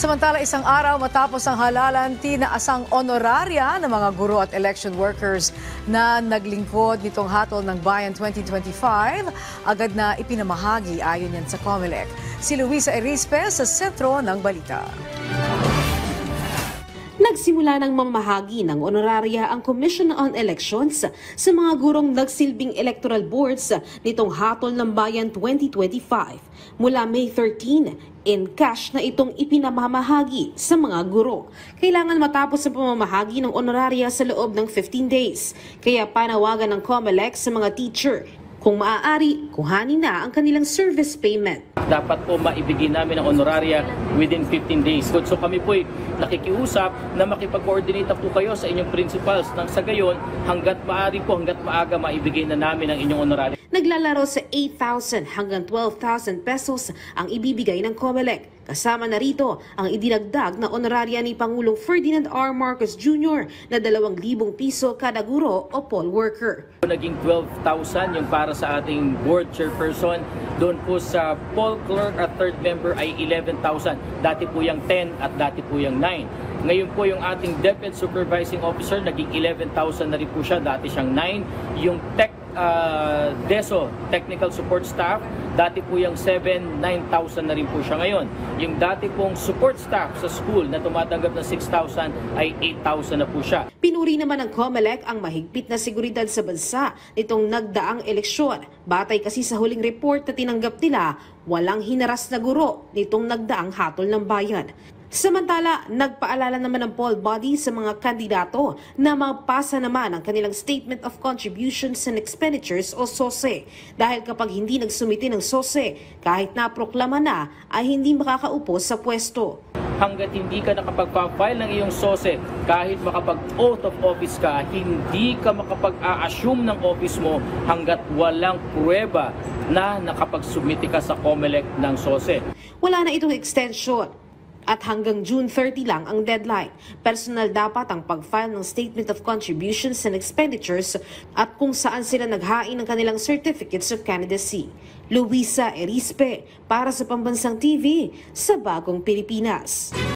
Samantala, isang araw matapos ang halalan, tinaasang honoraria ng mga guro at election workers na naglingkod nitong Hatol ng Bayan 2025, agad na ipinamahagi ayon yan sa COMELEC. Si Luisa Erispe sa sentro ng balita. Nagsimula ng mamahagi ng honoraria ang Commission on Elections sa mga gurong nagsilbing electoral boards nitong Hatol ng Bayan 2025. Mula May 13, in cash na itong ipinamamahagi sa mga guro. Kailangan matapos ang pamamahagi ng honoraria sa loob ng 15 days. Kaya panawagan ng COMELEC sa mga teacher, kung maaari, kuhanin na ang kanilang service payment. Dapat po maibigay namin ang honoraria within 15 days. So kami po ay nakikiusap na makipag-coordinate po kayo sa inyong principals nang sa gayon hanggat maaari po, hanggat maaga maibigay na namin ang inyong honoraria. Naglalaro sa 8,000 hanggang 12,000 pesos ang ibibigay ng COMELEC. Kasama na rito ang idinagdag na honoraria ni Pangulong Ferdinand R. Marcos Jr. na 2,000 piso kada guro o poll worker. Naging 12,000 yung para sa ating board chairperson. Doon po sa poll clerk at third member ay 11,000. Dati po yung 10 at dati po yung 9. Ngayon po yung ating Deputy Supervising Officer, naging 11,000 na rin po siya. Dati siyang 9. Yung DESO, Technical Support Staff, dati po yung 7, 9,000 na rin po siya ngayon. Yung dati pong support staff sa school na tumatanggap ng 6,000 ay 8,000 na po siya. Pinuri naman ng COMELEC ang mahigpit na seguridad sa bansa nitong nagdaang eleksyon. Batay kasi sa huling report na tinanggap nila, walang hinaras na guro nitong nagdaang hatol ng bayan. Samantala, nagpaalala naman ng poll body sa mga kandidato na magpasa naman ang kanilang Statement of Contributions and Expenditures o SOSE. Dahil kapag hindi nagsumiti ng SOSE, kahit naproklama na, ay hindi makakaupo sa pwesto. Hanggat hindi ka nakapag-file ng iyong SOSE, kahit makapag-oath of office ka, hindi ka makapag-a-assume ng office mo hanggat walang pruweba na nakapag-submiti ka sa COMELEC ng SOSE. Wala na itong extension. At hanggang June 30 lang ang deadline. Personal dapat ang pag-file ng Statement of Contributions and Expenditures at kung saan sila naghain ng kanilang Certificates of Candidacy. Luisa Erispe para sa Pambansang TV sa Bagong Pilipinas.